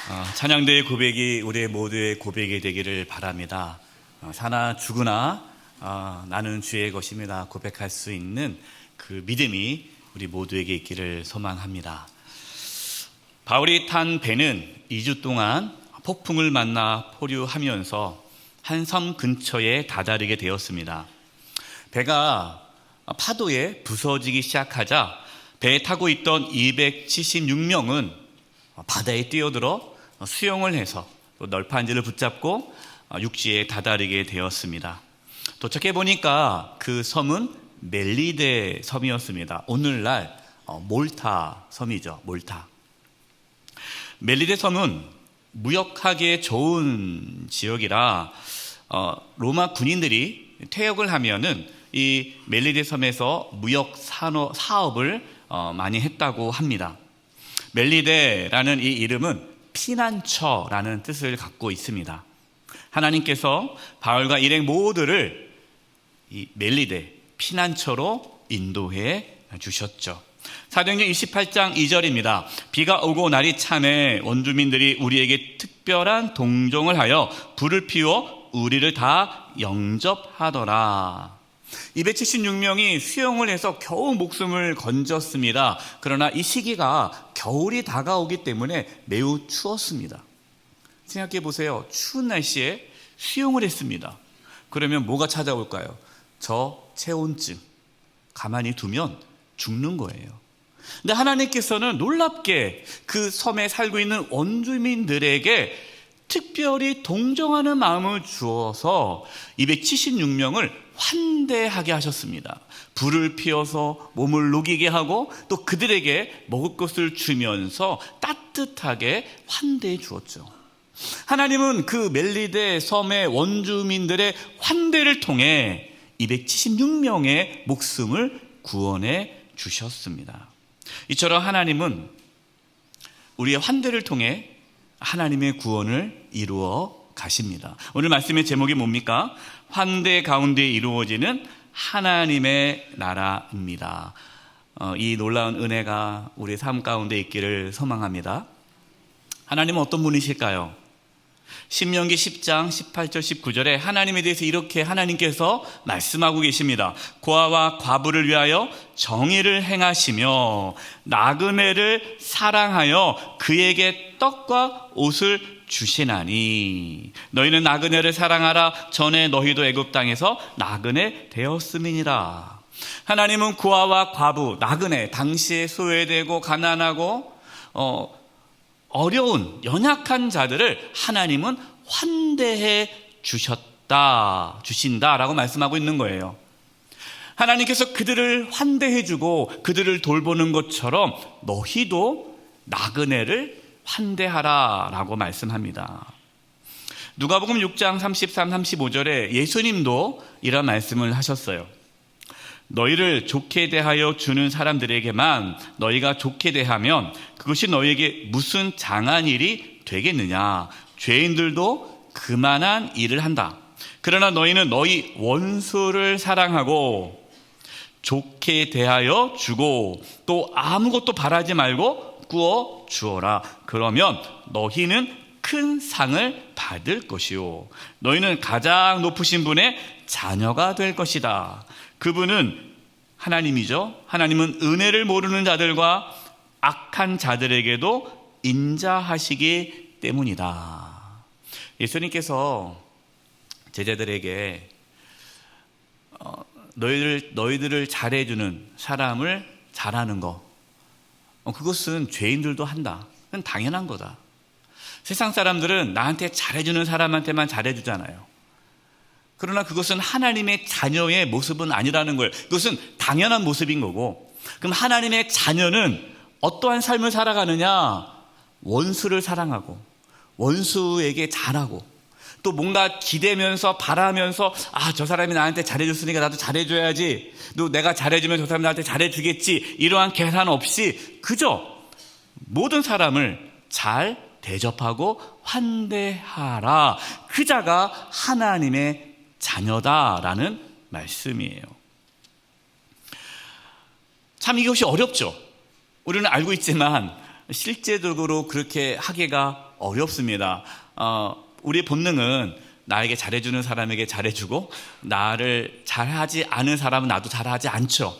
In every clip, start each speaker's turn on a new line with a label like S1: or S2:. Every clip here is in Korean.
S1: 찬양대의 고백이 우리 모두의 고백이 되기를 바랍니다. 사나 죽으나 나는 주의 것입니다 고백할 수 있는 그 믿음이 우리 모두에게 있기를 소망합니다. 바울이 탄 배는 2주 동안 폭풍을 만나 포류하면서 한 섬 근처에 다다르게 되었습니다. 배가 파도에 부서지기 시작하자 배에 타고 있던 276명은 바다에 뛰어들어 수영을 해서 또 널판지를 붙잡고 육지에 다다르게 되었습니다. 도착해 보니까 그 섬은 멜리데 섬이었습니다. 오늘날 몰타 섬이죠. 몰타. 멜리데 섬은 무역하기에 좋은 지역이라 로마 군인들이 퇴역을 하면은 이 멜리데 섬에서 무역 사업을 많이 했다고 합니다. 멜리데라는 이 이름은 피난처라는 뜻을 갖고 있습니다. 하나님께서 바울과 일행 모두를 이 멜리데 피난처로 인도해 주셨죠. 사도행전 28장 2절입니다. 비가 오고 날이 차매 원주민들이 우리에게 특별한 동정을 하여 불을 피워 우리를 다 영접하더라. 276명이 수영을 해서 겨우 목숨을 건졌습니다. 그러나 이 시기가 겨울이 다가오기 때문에 매우 추웠습니다. 생각해 보세요. 추운 날씨에 수영을 했습니다. 그러면 뭐가 찾아올까요? 저체온증. 가만히 두면 죽는 거예요. 근데 하나님께서는 놀랍게 그 섬에 살고 있는 원주민들에게 특별히 동정하는 마음을 주어서 276명을 환대하게 하셨습니다. 불을 피워서 몸을 녹이게 하고 또 그들에게 먹을 것을 주면서 따뜻하게 환대해 주었죠. 하나님은 그 멜리데 섬의 원주민들의 환대를 통해 276명의 목숨을 구원해 주셨습니다. 이처럼 하나님은 우리의 환대를 통해 하나님의 구원을 이루어 가십니다. 오늘 말씀의 제목이 뭡니까? 환대 가운데 이루어지는 하나님의 나라입니다. 이 놀라운 은혜가 우리 삶 가운데 있기를 소망합니다. 하나님은 어떤 분이실까요? 신명기 10장 18절 19절에 하나님에 대해서 이렇게 하나님께서 말씀하고 계십니다. 고아와 과부를 위하여 정의를 행하시며 나그네를 사랑하여 그에게 떡과 옷을 주시나니 너희는 나그네를 사랑하라. 전에 너희도 애굽 땅에서 나그네 되었음이니라. 하나님은 고아와 과부, 나그네, 당시에 소외되고 가난하고 어려운 연약한 자들을 하나님은 환대해 주신다라고 말씀하고 있는 거예요. 하나님께서 그들을 환대해 주고 그들을 돌보는 것처럼 너희도 나그네를 환대하라라고 말씀합니다. 누가복음 6장 33, 35절에 예수님도 이런 말씀을 하셨어요. 너희를 좋게 대하여 주는 사람들에게만 너희가 좋게 대하면 그것이 너희에게 무슨 장한 일이 되겠느냐. 죄인들도 그만한 일을 한다. 그러나 너희는 너희 원수를 사랑하고 좋게 대하여 주고 또 아무것도 바라지 말고 구워 주어라. 그러면 너희는 큰 상을 받을 것이요 너희는 가장 높으신 분의 자녀가 될 것이다. 그분은 하나님이죠. 하나님은 은혜를 모르는 자들과 악한 자들에게도 인자하시기 때문이다. 예수님께서 제자들에게 너희들을 잘해주는 사람을 잘하는 거, 그것은 죄인들도 한다. 그건 당연한 거다. 세상 사람들은 나한테 잘해주는 사람한테만 잘해주잖아요. 그러나 그것은 하나님의 자녀의 모습은 아니라는 거예요. 그것은 당연한 모습인 거고, 그럼 하나님의 자녀는 어떠한 삶을 살아가느냐? 원수를 사랑하고 원수에게 잘하고 또 뭔가 기대면서 바라면서 저 사람이 나한테 잘해줬으니까 나도 잘해줘야지, 또 내가 잘해주면 저 사람이 나한테 잘해주겠지, 이러한 계산 없이 그저 모든 사람을 잘 대접하고 환대하라. 그 자가 하나님의 자녀다라는 말씀이에요. 참 이것이 어렵죠. 우리는 알고 있지만 실제적으로 그렇게 하기가 어렵습니다. 우리의 본능은 나에게 잘해주는 사람에게 잘해주고 나를 잘하지 않은 사람은 나도 잘하지 않죠.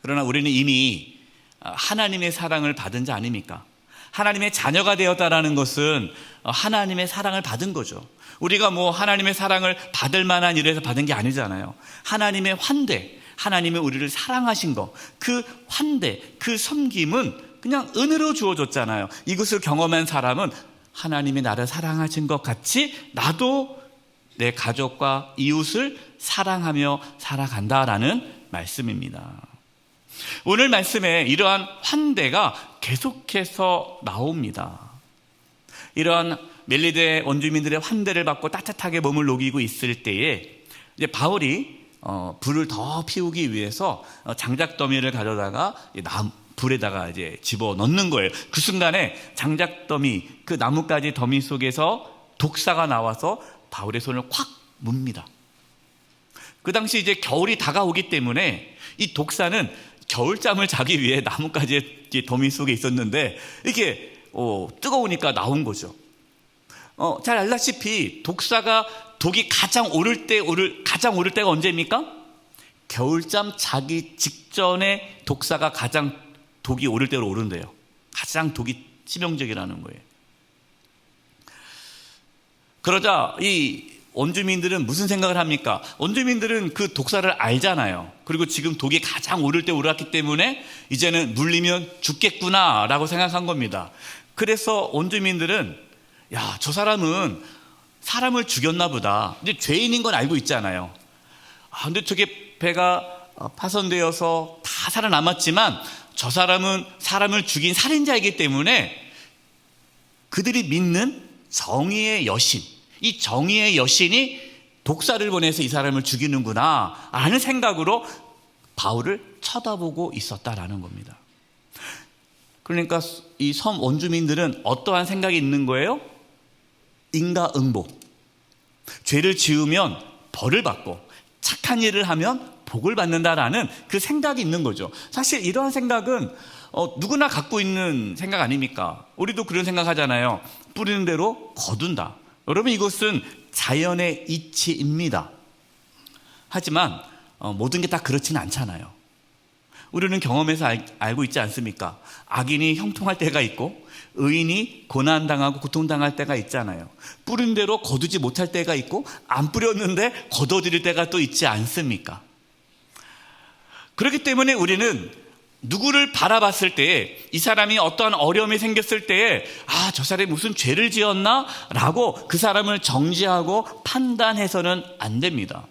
S1: 그러나 우리는 이미 하나님의 사랑을 받은 자 아닙니까? 하나님의 자녀가 되었다라는 것은 하나님의 사랑을 받은 거죠. 우리가 뭐 하나님의 사랑을 받을 만한 일에서 받은 게 아니잖아요. 하나님의 환대, 하나님이 우리를 사랑하신 것, 그 환대, 그 섬김은 그냥 은혜로 주어졌잖아요. 이것을 경험한 사람은 하나님이 나를 사랑하신 것 같이 나도 내 가족과 이웃을 사랑하며 살아간다라는 말씀입니다. 오늘 말씀에 이러한 환대가 계속해서 나옵니다. 이러한 멜리데 원주민들의 환대를 받고 따뜻하게 몸을 녹이고 있을 때에 이제 바울이 불을 더 피우기 위해서 장작더미를 가져다가 불에다가 이제 집어 넣는 거예요. 그 순간에 장작더미, 그 나뭇가지 더미 속에서 독사가 나와서 바울의 손을 콱 뭅니다. 그 당시 이제 겨울이 다가오기 때문에 이 독사는 겨울잠을 자기 위해 나뭇가지 더미 속에 있었는데 이렇게 뜨거우니까 나온 거죠. 잘 알다시피 독이 가장 오를 때가 언제입니까? 겨울잠 자기 직전에 독사가 가장 독이 오를 때로 오른대요. 가장 독이 치명적이라는 거예요. 그러자 이 원주민들은 무슨 생각을 합니까? 원주민들은 그 독사를 알잖아요. 그리고 지금 독이 가장 오를 때 오랐기 때문에 이제는 물리면 죽겠구나라고 생각한 겁니다. 그래서 원주민들은 저 사람은 사람을 죽였나 보다. 이제 죄인인 건 알고 있잖아요. 근데 저게 배가 파손되어서 다 살아남았지만 저 사람은 사람을 죽인 살인자이기 때문에 그들이 믿는 정의의 여신, 이 정의의 여신이 독사를 보내서 이 사람을 죽이는구나 라는 생각으로 바울을 쳐다보고 있었다라는 겁니다. 그러니까 이 섬 원주민들은 어떠한 생각이 있는 거예요? 인과응보. 죄를 지으면 벌을 받고 착한 일을 하면 복을 받는다라는 그 생각이 있는 거죠. 사실 이러한 생각은 누구나 갖고 있는 생각 아닙니까? 우리도 그런 생각하잖아요. 뿌리는 대로 거둔다. 여러분, 이것은 자연의 이치입니다. 하지만 모든 게 다 그렇지는 않잖아요. 우리는 경험에서 알고 있지 않습니까? 악인이 형통할 때가 있고 의인이 고난당하고 고통당할 때가 있잖아요. 뿌린 대로 거두지 못할 때가 있고 안 뿌렸는데 거둬들일 때가 또 있지 않습니까? 그렇기 때문에 우리는 누구를 바라봤을 때에 이 사람이 어떠한 어려움이 생겼을 때에 저 사람이 무슨 죄를 지었나? 라고 그 사람을 정죄하고 판단해서는 안 됩니다.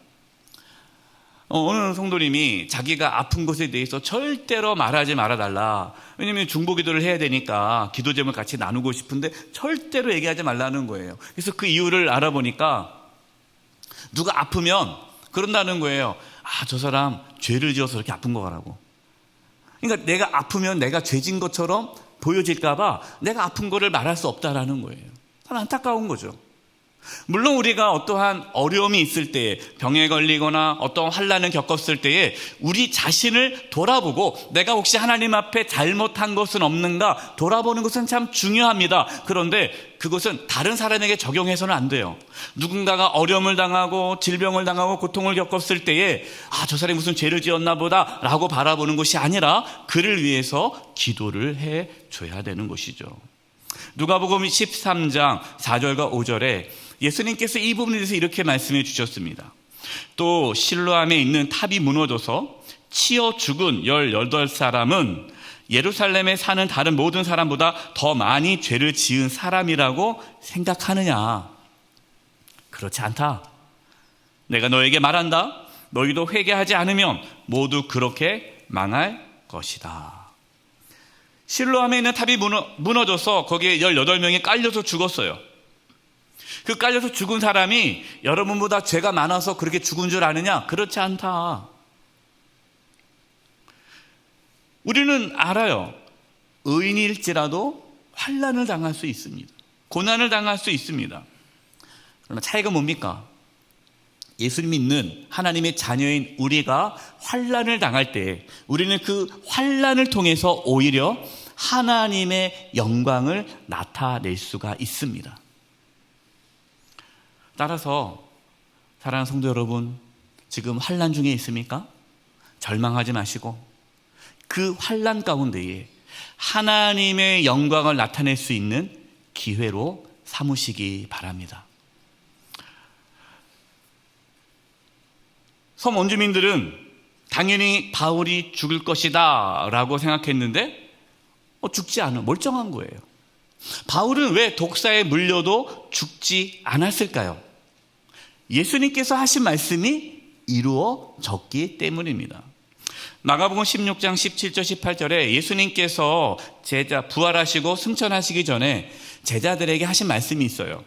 S1: 어느 성도님이 자기가 아픈 것에 대해서 절대로 말하지 말아달라. 왜냐하면 중보기도를 해야 되니까 기도제물 같이 나누고 싶은데 절대로 얘기하지 말라는 거예요. 그래서 그 이유를 알아보니까 누가 아프면 그런다는 거예요. 저 사람 죄를 지어서 이렇게 아픈 거라고. 그러니까 내가 아프면 내가 죄진 것처럼 보여질까 봐 내가 아픈 거를 말할 수 없다라는 거예요. 참 안타까운 거죠. 물론 우리가 어떠한 어려움이 있을 때에, 병에 걸리거나 어떠한 환난을 겪었을 때에 우리 자신을 돌아보고 내가 혹시 하나님 앞에 잘못한 것은 없는가 돌아보는 것은 참 중요합니다. 그런데 그것은 다른 사람에게 적용해서는 안 돼요. 누군가가 어려움을 당하고 질병을 당하고 고통을 겪었을 때에 저 사람이 무슨 죄를 지었나 보다 라고 바라보는 것이 아니라 그를 위해서 기도를 해줘야 되는 것이죠. 누가복음 13장 4절과 5절에 예수님께서 이 부분에 대해서 이렇게 말씀해 주셨습니다. 또 실로암에 있는 탑이 무너져서 치여 죽은 18사람은 예루살렘에 사는 다른 모든 사람보다 더 많이 죄를 지은 사람이라고 생각하느냐? 그렇지 않다. 내가 너에게 말한다. 너희도 회개하지 않으면 모두 그렇게 망할 것이다. 실로암에 있는 탑이 무너져서 거기에 18명이 깔려서 죽었어요. 그 깔려서 죽은 사람이 여러분보다 죄가 많아서 그렇게 죽은 줄 아느냐? 그렇지 않다. 우리는 알아요. 의인일지라도 환난을 당할 수 있습니다. 고난을 당할 수 있습니다. 그러나 차이가 뭡니까? 예수 믿는 하나님의 자녀인 우리가 환난을 당할 때 우리는 그 환난을 통해서 오히려 하나님의 영광을 나타낼 수가 있습니다. 따라서 사랑하는 성도 여러분, 지금 환난 중에 있습니까? 절망하지 마시고 그 환난 가운데에 하나님의 영광을 나타낼 수 있는 기회로 삼으시기 바랍니다. 섬 원주민들은 당연히 바울이 죽을 것이다 라고 생각했는데 죽지 않은 멀쩡한 거예요. 바울은 왜 독사에 물려도 죽지 않았을까요? 예수님께서 하신 말씀이 이루어졌기 때문입니다. 마가복음 16장 17절 18절에 예수님께서 부활하시고 승천하시기 전에 제자들에게 하신 말씀이 있어요.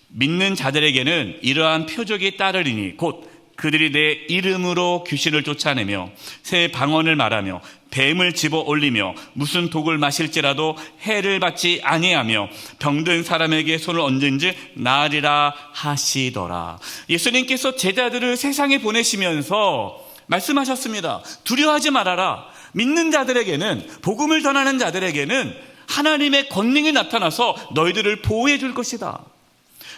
S1: 믿는 자들에게는 이러한 표적이 따르리니 곧 그들이 내 이름으로 귀신을 쫓아내며 새 방언을 말하며 뱀을 집어 올리며 무슨 독을 마실지라도 해를 받지 아니하며 병든 사람에게 손을 얹은즉 나으리라 하시더라. 예수님께서 제자들을 세상에 보내시면서 말씀하셨습니다. 두려워하지 말아라. 믿는 자들에게는, 복음을 전하는 자들에게는 하나님의 권능이 나타나서 너희들을 보호해 줄 것이다.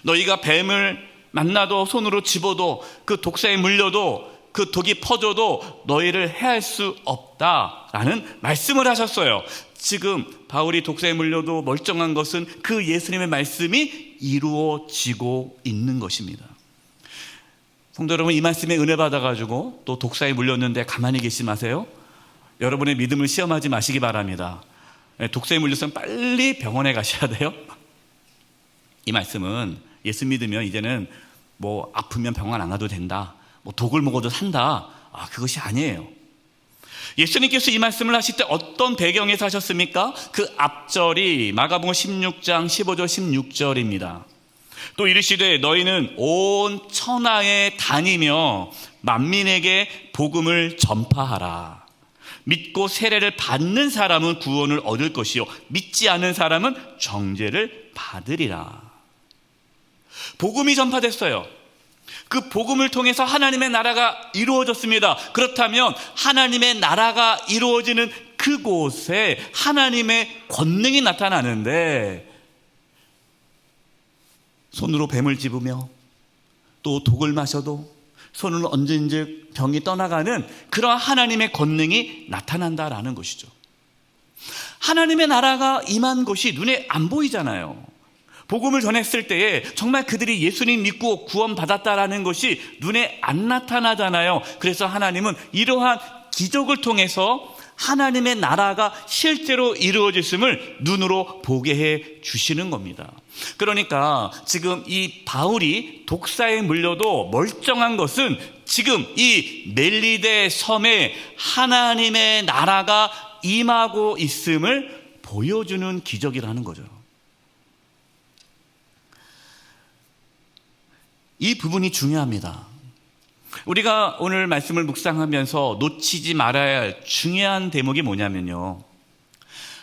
S1: 너희가 뱀을 만나도 손으로 집어도 그 독사에 물려도 그 독이 퍼져도 너희를 해할 수 없다라는 말씀을 하셨어요. 지금 바울이 독사에 물려도 멀쩡한 것은 그 예수님의 말씀이 이루어지고 있는 것입니다. 성도 여러분, 이 말씀에 은혜 받아가지고 또 독사에 물렸는데 가만히 계시지 마세요. 여러분의 믿음을 시험하지 마시기 바랍니다. 독사에 물렸으면 빨리 병원에 가셔야 돼요. 이 말씀은 예수 믿으면 이제는 뭐 아프면 병원 안 가도 된다, 뭐 독을 먹어도 산다, 그것이 아니에요. 예수님께서 이 말씀을 하실 때 어떤 배경에서 하셨습니까? 그 앞절이 마가복음 16장 15절 16절입니다. 또 이르시되 너희는 온 천하에 다니며 만민에게 복음을 전파하라. 믿고 세례를 받는 사람은 구원을 얻을 것이요 믿지 않는 사람은 정죄를 받으리라. 복음이 전파됐어요. 그 복음을 통해서 하나님의 나라가 이루어졌습니다. 그렇다면 하나님의 나라가 이루어지는 그곳에 하나님의 권능이 나타나는데, 손으로 뱀을 집으며 또 독을 마셔도 손을 얹은즉 병이 떠나가는 그러한 하나님의 권능이 나타난다라는 것이죠. 하나님의 나라가 임한 곳이 눈에 안 보이잖아요. 복음을 전했을 때에 정말 그들이 예수님 믿고 구원받았다라는 것이 눈에 안 나타나잖아요. 그래서 하나님은 이러한 기적을 통해서 하나님의 나라가 실제로 이루어졌음을 눈으로 보게 해 주시는 겁니다. 그러니까 지금 이 바울이 독사에 물려도 멀쩡한 것은 지금 이 멜리데 섬에 하나님의 나라가 임하고 있음을 보여주는 기적이라는 거죠. 이 부분이 중요합니다. 우리가 오늘 말씀을 묵상하면서 놓치지 말아야 할 중요한 대목이 뭐냐면요,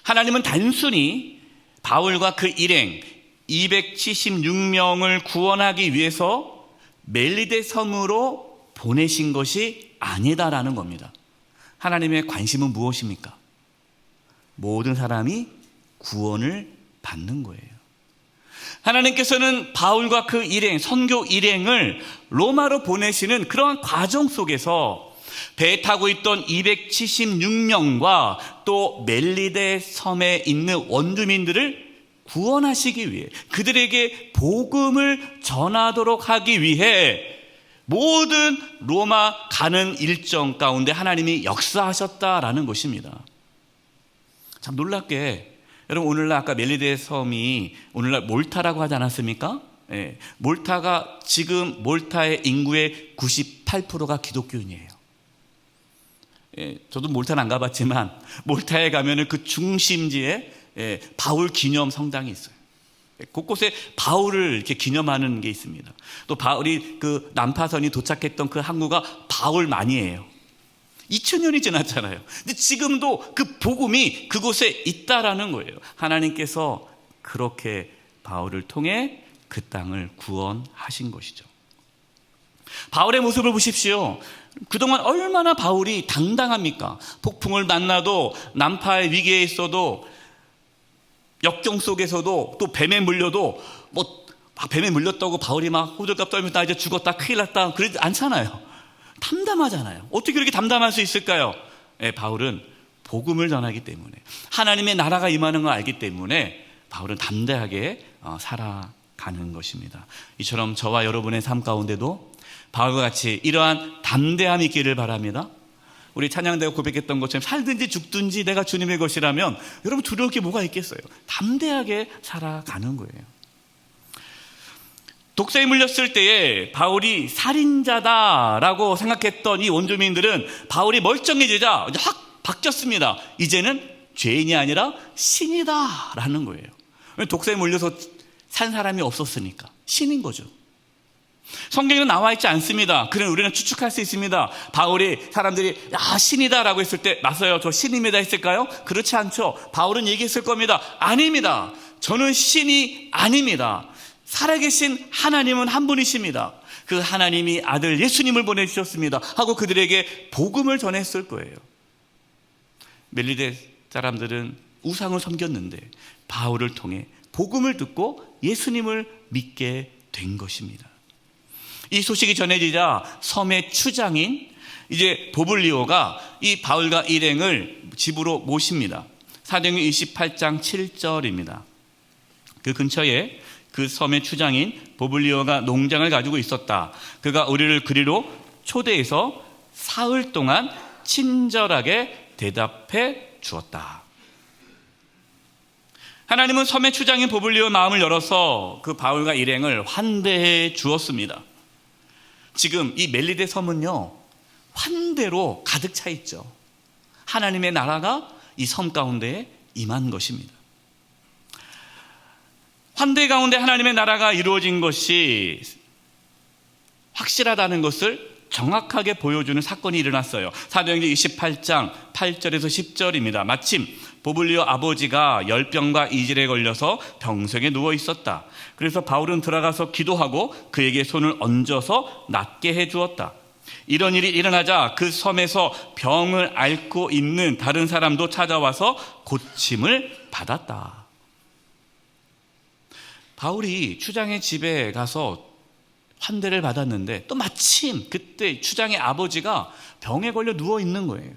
S1: 하나님은 단순히 바울과 그 일행 276명을 구원하기 위해서 멜리데 섬으로 보내신 것이 아니다라는 겁니다. 하나님의 관심은 무엇입니까? 모든 사람이 구원을 받는 거예요. 하나님께서는 바울과 그 일행, 선교 일행을 로마로 보내시는 그러한 과정 속에서 배에 타고 있던 276명과 또 멜리데 섬에 있는 원주민들을 구원하시기 위해, 그들에게 복음을 전하도록 하기 위해 모든 로마 가는 일정 가운데 하나님이 역사하셨다라는 것입니다. 참 놀랍게 여러분, 오늘날 아까 멜리데 섬이 오늘날 몰타라고 하지 않았습니까? 예, 몰타가 지금 몰타의 인구의 98%가 기독교인이에요. 예, 저도 몰타는 안 가봤지만 몰타에 가면은 그 중심지에 바울 기념 성당이 있어요. 곳곳에 바울을 이렇게 기념하는 게 있습니다. 또 바울이 그 난파선이 도착했던 그 항구가 바울만이에요. 2000년이 지났잖아요. 근데 지금도 그 복음이 그곳에 있다라는 거예요. 하나님께서 그렇게 바울을 통해 그 땅을 구원하신 것이죠. 바울의 모습을 보십시오. 그동안 얼마나 바울이 당당합니까? 폭풍을 만나도, 난파의 위기에 있어도, 역경 속에서도, 또 뱀에 물려도 뱀에 물렸다고 바울이 막 호들갑 떨면서 나 이제 죽었다, 큰일 났다, 그러지 않잖아요. 담담하잖아요. 어떻게 그렇게 담담할 수 있을까요? 바울은 복음을 전하기 때문에, 하나님의 나라가 임하는 걸 알기 때문에 바울은 담대하게 살아가는 것입니다. 이처럼 저와 여러분의 삶 가운데도 바울과 같이 이러한 담대함이 있기를 바랍니다. 우리 찬양대가 고백했던 것처럼 살든지 죽든지 내가 주님의 것이라면 여러분 두려울 게 뭐가 있겠어요? 담대하게 살아가는 거예요. 독사에 물렸을 때에 바울이 살인자다라고 생각했던 이 원주민들은 바울이 멀쩡해지자 확 바뀌었습니다. 이제는 죄인이 아니라 신이다라는 거예요. 독사에 물려서 산 사람이 없었으니까 신인 거죠. 성경에는 나와 있지 않습니다. 그럼 우리는 추측할 수 있습니다. 바울이 사람들이 신이다라고 했을 때 맞아요, 저 신입니다 했을까요? 그렇지 않죠. 바울은 얘기했을 겁니다. 아닙니다. 저는 신이 아닙니다. 살아계신 하나님은 한 분이십니다. 그 하나님이 아들 예수님을 보내주셨습니다 하고 그들에게 복음을 전했을 거예요. 멜리데 사람들은 우상을 섬겼는데 바울을 통해 복음을 듣고 예수님을 믿게 된 것입니다. 이 소식이 전해지자 섬의 추장인 이제 보블리오가 이 바울과 일행을 집으로 모십니다. 사도행전 28장 7절입니다. 그 근처에 그 섬의 추장인 보블리오가 농장을 가지고 있었다. 그가 우리를 그리로 초대해서 사흘 동안 친절하게 대답해 주었다. 하나님은 섬의 추장인 보블리오의 마음을 열어서 그 바울과 일행을 환대해 주었습니다. 지금 이 멜리데 섬은요, 환대로 가득 차 있죠. 하나님의 나라가 이 섬 가운데에 임한 것입니다. 환대 가운데 하나님의 나라가 이루어진 것이 확실하다는 것을 정확하게 보여주는 사건이 일어났어요. 사도행전 28장 8절에서 10절입니다. 마침 보블리오 아버지가 열병과 이질에 걸려서 병석에 누워 있었다. 그래서 바울은 들어가서 기도하고 그에게 손을 얹어서 낫게 해주었다. 이런 일이 일어나자 그 섬에서 병을 앓고 있는 다른 사람도 찾아와서 고침을 받았다. 바울이 추장의 집에 가서 환대를 받았는데 또 마침 그때 추장의 아버지가 병에 걸려 누워 있는 거예요.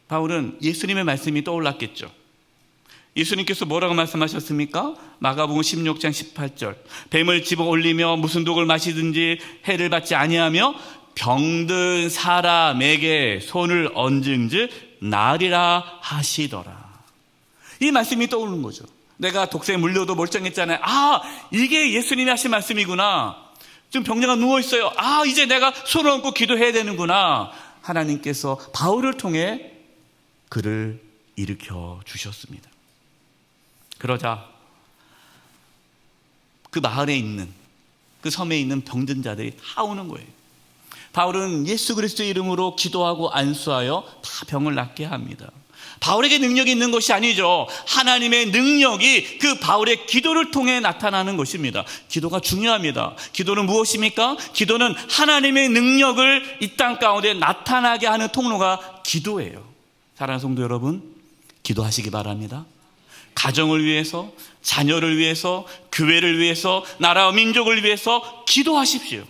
S1: 바울은 예수님의 말씀이 떠올랐겠죠. 예수님께서 뭐라고 말씀하셨습니까? 마가복음 16장 18절. 뱀을 집어 올리며 무슨 독을 마시든지 해를 받지 아니하며 병든 사람에게 손을 얹은즉 나으리라 하시더라. 이 말씀이 떠오르는 거죠. 내가 독사에 물려도 멀쩡했잖아요. 이게 예수님이 하신 말씀이구나. 좀 병자가 누워있어요. 이제 내가 손을 얹고 기도해야 되는구나. 하나님께서 바울을 통해 그를 일으켜 주셨습니다. 그러자 그 마을에 있는, 그 섬에 있는 병든 자들이 다 오는 거예요. 바울은 예수 그리스도의 이름으로 기도하고 안수하여 다 병을 낫게 합니다. 바울에게 능력이 있는 것이 아니죠. 하나님의 능력이 그 바울의 기도를 통해 나타나는 것입니다. 기도가 중요합니다. 기도는 무엇입니까? 기도는 하나님의 능력을 이 땅 가운데 나타나게 하는 통로가 기도예요. 사랑하는 성도 여러분, 기도하시기 바랍니다. 가정을 위해서, 자녀를 위해서, 교회를 위해서, 나라와 민족을 위해서 기도하십시오.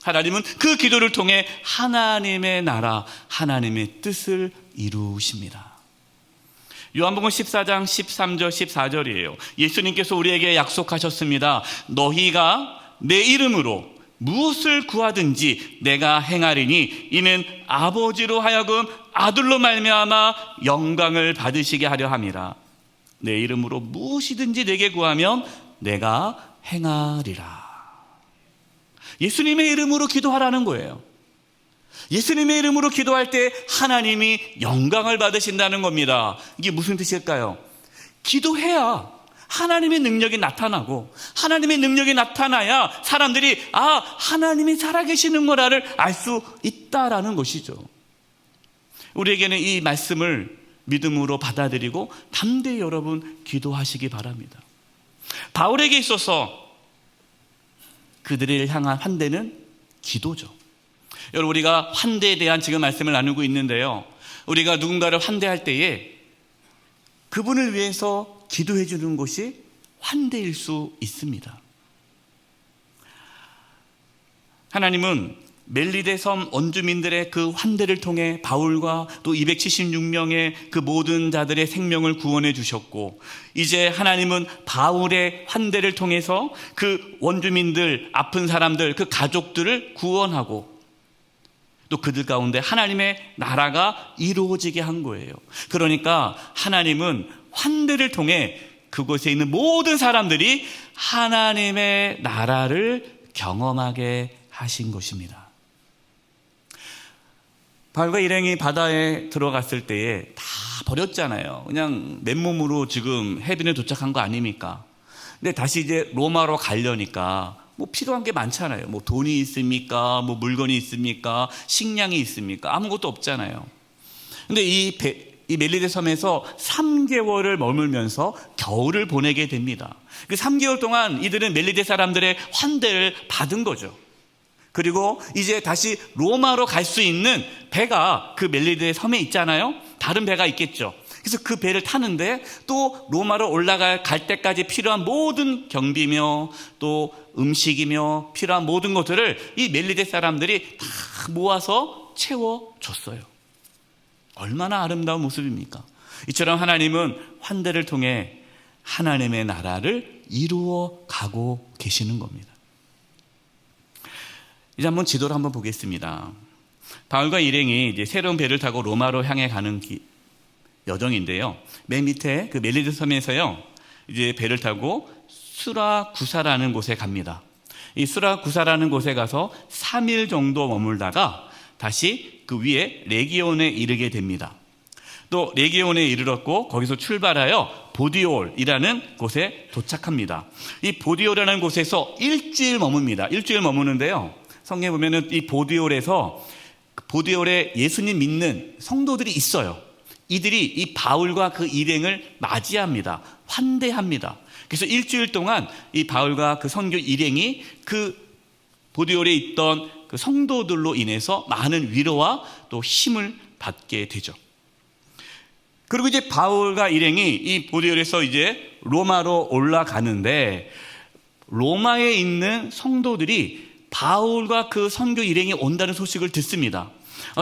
S1: 하나님은 그 기도를 통해 하나님의 나라, 하나님의 뜻을 이루십니다. 요한복음 14장 13절 14절이에요. 예수님께서 우리에게 약속하셨습니다. 너희가 내 이름으로 무엇을 구하든지 내가 행하리니 이는 아버지로 하여금 아들로 말미암아 영광을 받으시게 하려 함이라. 내 이름으로 무엇이든지 내게 구하면 내가 행하리라. 예수님의 이름으로 기도하라는 거예요. 예수님의 이름으로 기도할 때 하나님이 영광을 받으신다는 겁니다. 이게 무슨 뜻일까요? 기도해야 하나님의 능력이 나타나고, 하나님의 능력이 나타나야 사람들이 하나님이 살아계시는 거라를 알 수 있다라는 것이죠. 우리에게는 이 말씀을 믿음으로 받아들이고 담대히 여러분 기도하시기 바랍니다. 바울에게 있어서 그들을 향한 환대는 기도죠. 여러분, 우리가 환대에 대한 지금 말씀을 나누고 있는데요, 우리가 누군가를 환대할 때에 그분을 위해서 기도해 주는 것이 환대일 수 있습니다. 하나님은 멜리데 섬 원주민들의 그 환대를 통해 바울과 또 276명의 그 모든 자들의 생명을 구원해 주셨고, 이제 하나님은 바울의 환대를 통해서 그 원주민들, 아픈 사람들, 그 가족들을 구원하고 또 그들 가운데 하나님의 나라가 이루어지게 한 거예요. 그러니까 하나님은 환대를 통해 그곳에 있는 모든 사람들이 하나님의 나라를 경험하게 하신 것입니다. 바울과 일행이 바다에 들어갔을 때에 다 버렸잖아요. 그냥 맨몸으로 지금 해변에 도착한 거 아닙니까? 근데 다시 이제 로마로 가려니까 뭐 필요한 게 많잖아요. 뭐 돈이 있습니까? 뭐 물건이 있습니까? 식량이 있습니까? 아무것도 없잖아요. 근데 이 멜리데 섬에서 3개월을 머물면서 겨울을 보내게 됩니다. 그 3개월 동안 이들은 멜리데 사람들의 환대를 받은 거죠. 그리고 이제 다시 로마로 갈 수 있는 배가 그 멜리데 섬에 있잖아요. 다른 배가 있겠죠. 그래서 그 배를 타는데 또 로마로 갈 때까지 필요한 모든 경비며 또 음식이며 필요한 모든 것들을 이 멜리데 사람들이 다 모아서 채워줬어요. 얼마나 아름다운 모습입니까? 이처럼 하나님은 환대를 통해 하나님의 나라를 이루어 가고 계시는 겁니다. 이제 한번 지도를 한번 보겠습니다. 바울과 일행이 이제 새로운 배를 타고 로마로 향해 가는 여정인데요. 맨 밑에 그 멜리데 섬에서요, 이제 배를 타고 수라구사라는 곳에 갑니다. 이 수라구사라는 곳에 가서 3일 정도 머물다가 다시 그 위에 레기온에 이르게 됩니다. 또 레기온에 이르렀고 거기서 출발하여 보디올이라는 곳에 도착합니다. 이 보디올이라는 곳에서 일주일 머뭅니다. 일주일 머무는데요, 성경에 보면은 이 보디올에 예수님 믿는 성도들이 있어요. 이들이 이 바울과 그 일행을 맞이합니다. 환대합니다. 그래서 일주일 동안 이 바울과 그 선교 일행이 그 보디올에 있던 그 성도들로 인해서 많은 위로와 또 힘을 받게 되죠. 그리고 이제 바울과 일행이 이 보디올에서 이제 로마로 올라가는데, 로마에 있는 성도들이 바울과 그 선교 일행이 온다는 소식을 듣습니다.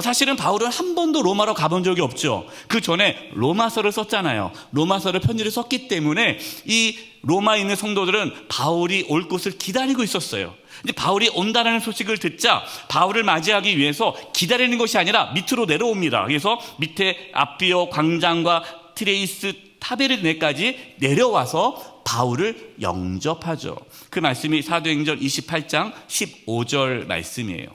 S1: 사실은 바울은 한 번도 로마로 가본 적이 없죠. 그 전에 로마서를 썼잖아요. 로마서를 편지를 썼기 때문에 이 로마에 있는 성도들은 바울이 올 것을 기다리고 있었어요. 이제 바울이 온다는 소식을 듣자 바울을 맞이하기 위해서 기다리는 것이 아니라 밑으로 내려옵니다. 그래서 밑에 아피오 광장과 트레이스 타베르네까지 내려와서 바울을 영접하죠. 그 말씀이 사도행전 28장 15절 말씀이에요.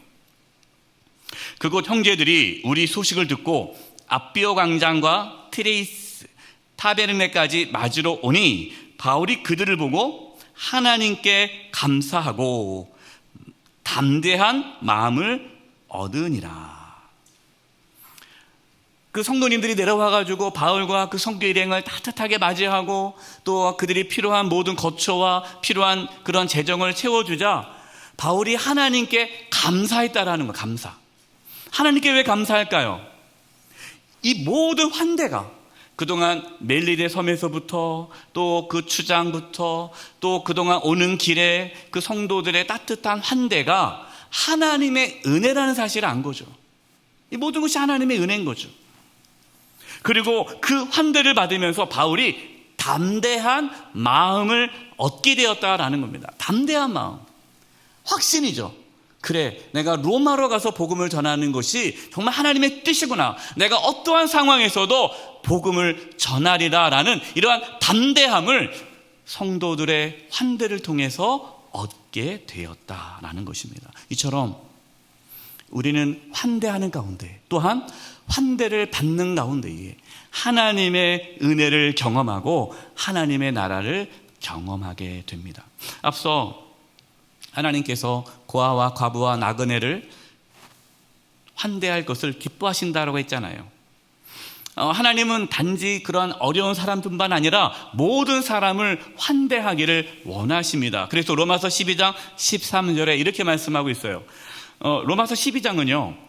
S1: 그곳 형제들이 우리 소식을 듣고 아피오 광장과 트레이스 타베르네까지 맞으러 오니 바울이 그들을 보고 하나님께 감사하고 담대한 마음을 얻으니라. 그 성도님들이 내려와가지고 바울과 그 선교 일행을 따뜻하게 맞이하고 또 그들이 필요한 모든 거처와 필요한 그런 재정을 채워주자 바울이 하나님께 감사했다라는 거. 감사. 하나님께 왜 감사할까요? 이 모든 환대가 그동안 멜리데 섬에서부터 또 그 추장부터 또 그동안 오는 길에 그 성도들의 따뜻한 환대가 하나님의 은혜라는 사실을 안 거죠. 이 모든 것이 하나님의 은혜인 거죠. 그리고 그 환대를 받으면서 바울이 담대한 마음을 얻게 되었다라는 겁니다. 담대한 마음. 확신이죠. 그래, 내가 로마로 가서 복음을 전하는 것이 정말 하나님의 뜻이구나. 내가 어떠한 상황에서도 복음을 전하리라라는 이러한 담대함을 성도들의 환대를 통해서 얻게 되었다라는 것입니다. 이처럼 우리는 환대하는 가운데 또한 환대를 받는 가운데에 하나님의 은혜를 경험하고 하나님의 나라를 경험하게 됩니다. 앞서 하나님께서 고아와 과부와 나그네를 환대할 것을 기뻐하신다고 했잖아요. 하나님은 단지 그런 어려운 사람뿐만 아니라 모든 사람을 환대하기를 원하십니다. 그래서 로마서 12장 13절에 이렇게 말씀하고 있어요. 로마서 12장은요,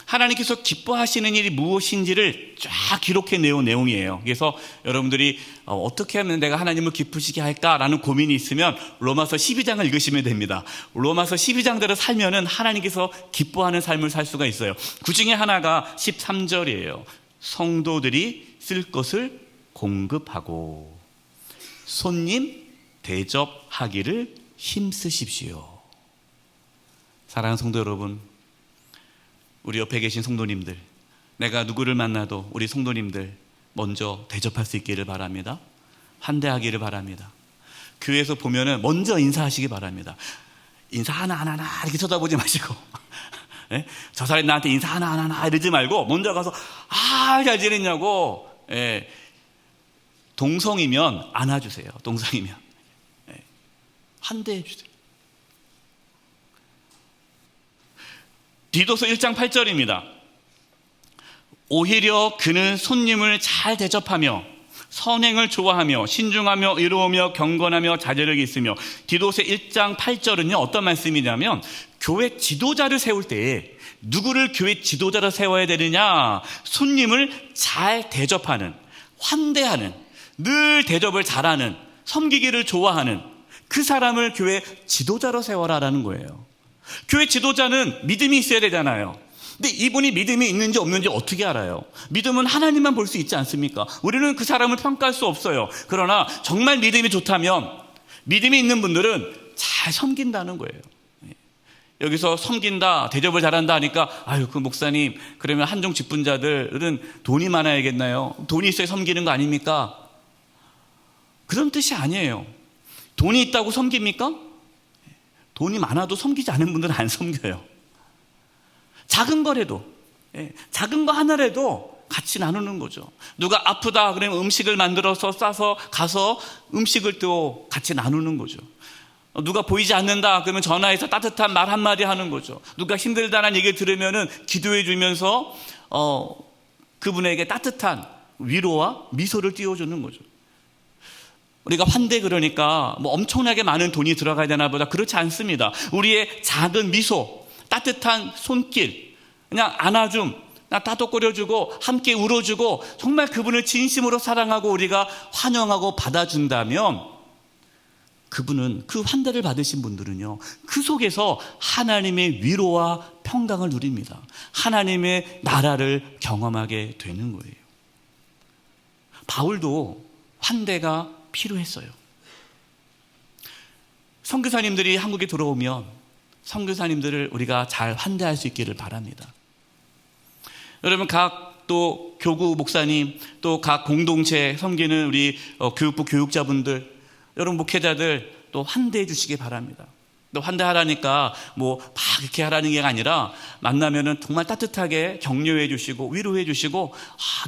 S1: 하나님께서 기뻐하시는 일이 무엇인지를 쫙 기록해 내온 내용이에요. 그래서 여러분들이 어떻게 하면 내가 하나님을 기쁘시게 할까라는 고민이 있으면 로마서 12장을 읽으시면 됩니다. 로마서 12장대로 살면은 하나님께서 기뻐하는 삶을 살 수가 있어요. 그 중에 하나가 13절이에요. 성도들이 쓸 것을 공급하고 손님 대접하기를 힘쓰십시오. 사랑하는 성도 여러분, 우리 옆에 계신 성도님들, 내가 누구를 만나도 우리 성도님들 먼저 대접할 수 있기를 바랍니다. 환대하기를 바랍니다. 교회에서 보면은 먼저 인사하시기 바랍니다. 인사 하나 이렇게 쳐다보지 마시고 예? 저 사람이 나한테 인사 하나 이러지 말고 먼저 가서 잘 지냈냐고, 예. 동성이면 안아주세요. 동성이면, 예. 환대해 주세요. 디도서 1장 8절입니다. 오히려 그는 손님을 잘 대접하며 선행을 좋아하며 신중하며 의로우며 경건하며 자제력이 있으며. 디도서 1장 8절은요, 어떤 말씀이냐면 교회 지도자를 세울 때에 누구를 교회 지도자로 세워야 되느냐, 손님을 잘 대접하는, 환대하는, 늘 대접을 잘하는, 섬기기를 좋아하는 그 사람을 교회 지도자로 세워라라는 거예요. 교회 지도자는 믿음이 있어야 되잖아요. 근데 이분이 믿음이 있는지 없는지 어떻게 알아요? 믿음은 하나님만 볼 수 있지 않습니까? 우리는 그 사람을 평가할 수 없어요. 그러나 정말 믿음이 좋다면 믿음이 있는 분들은 잘 섬긴다는 거예요. 여기서 섬긴다, 대접을 잘한다 하니까 그 목사님, 그러면 한종 직분자들은 돈이 많아야겠나요? 돈이 있어야 섬기는 거 아닙니까? 그런 뜻이 아니에요. 돈이 있다고 섬깁니까? 돈이 많아도 섬기지 않은 분들은 안 섬겨요. 작은 거라도, 작은 거 하나라도 같이 나누는 거죠. 누가 아프다 그러면 음식을 만들어서 싸서 가서 음식을 또 같이 나누는 거죠. 누가 보이지 않는다 그러면 전화해서 따뜻한 말 한마디 하는 거죠. 누가 힘들다는 얘기를 들으면은 기도해 주면서 그분에게 따뜻한 위로와 미소를 띄워주는 거죠. 우리가 환대 그러니까 엄청나게 많은 돈이 들어가야 되나 보다. 그렇지 않습니다. 우리의 작은 미소, 따뜻한 손길, 그냥 안아줌, 그냥 따뜻거려주고 함께 울어주고 정말 그분을 진심으로 사랑하고 우리가 환영하고 받아준다면 그분은, 그 환대를 받으신 분들은요, 그 속에서 하나님의 위로와 평강을 누립니다. 하나님의 나라를 경험하게 되는 거예요. 바울도 환대가 필요했어요. 선교사님들이 한국에 들어오면 선교사님들을 우리가 잘 환대할 수 있기를 바랍니다. 여러분, 각 또 교구 목사님, 또 각 공동체 섬기는 우리 교육부 교육자분들, 여러분 목회자들 또 환대해 주시기 바랍니다. 또 환대하라니까 막 이렇게 하라는 게 아니라 만나면은 정말 따뜻하게 격려해 주시고 위로해 주시고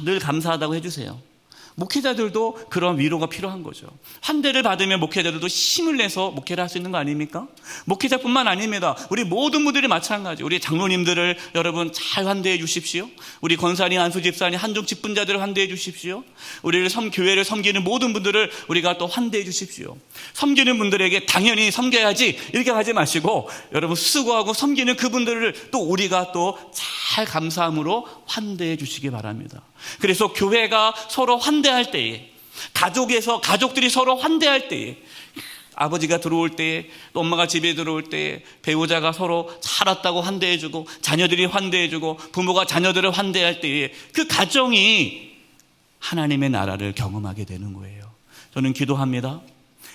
S1: 늘 감사하다고 해주세요. 목회자들도 그런 위로가 필요한 거죠. 환대를 받으면 목회자들도 힘을 내서 목회를 할 수 있는 거 아닙니까? 목회자뿐만 아닙니다. 우리 모든 분들이 마찬가지. 우리 장로님들을 여러분 잘 환대해 주십시오. 우리 권사님, 안수집사님, 한종 직분자들을 환대해 주십시오. 우리를 교회를 섬기는 모든 분들을 우리가 또 환대해 주십시오. 섬기는 분들에게 당연히 섬겨야지 이렇게 하지 마시고 여러분 수고하고 섬기는 그분들을 또 우리가 또 잘 감사함으로 환대해 주시기 바랍니다. 그래서 교회가 서로 환대할 때에, 가족들이 서로 환대할 때에, 아버지가 들어올 때에, 또 엄마가 집에 들어올 때에 배우자가 서로 잘 왔다고 환대해주고 자녀들이 환대해주고 부모가 자녀들을 환대할 때에 그 가정이 하나님의 나라를 경험하게 되는 거예요. 저는 기도합니다.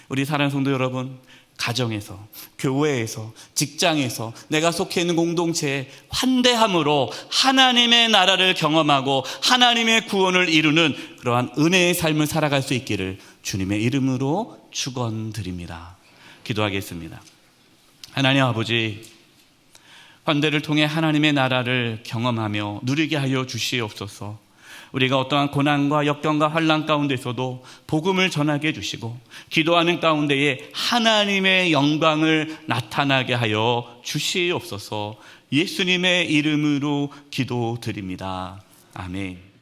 S1: 우리 사랑하는 성도 여러분, 가정에서, 교회에서, 직장에서, 내가 속해 있는 공동체에 환대함으로 하나님의 나라를 경험하고 하나님의 구원을 이루는 그러한 은혜의 삶을 살아갈 수 있기를 주님의 이름으로 축원드립니다. 기도하겠습니다. 하나님 아버지, 환대를 통해 하나님의 나라를 경험하며 누리게 하여 주시옵소서. 우리가 어떠한 고난과 역경과 환난 가운데서도 복음을 전하게 해주시고 기도하는 가운데에 하나님의 영광을 나타나게 하여 주시옵소서. 예수님의 이름으로 기도드립니다. 아멘.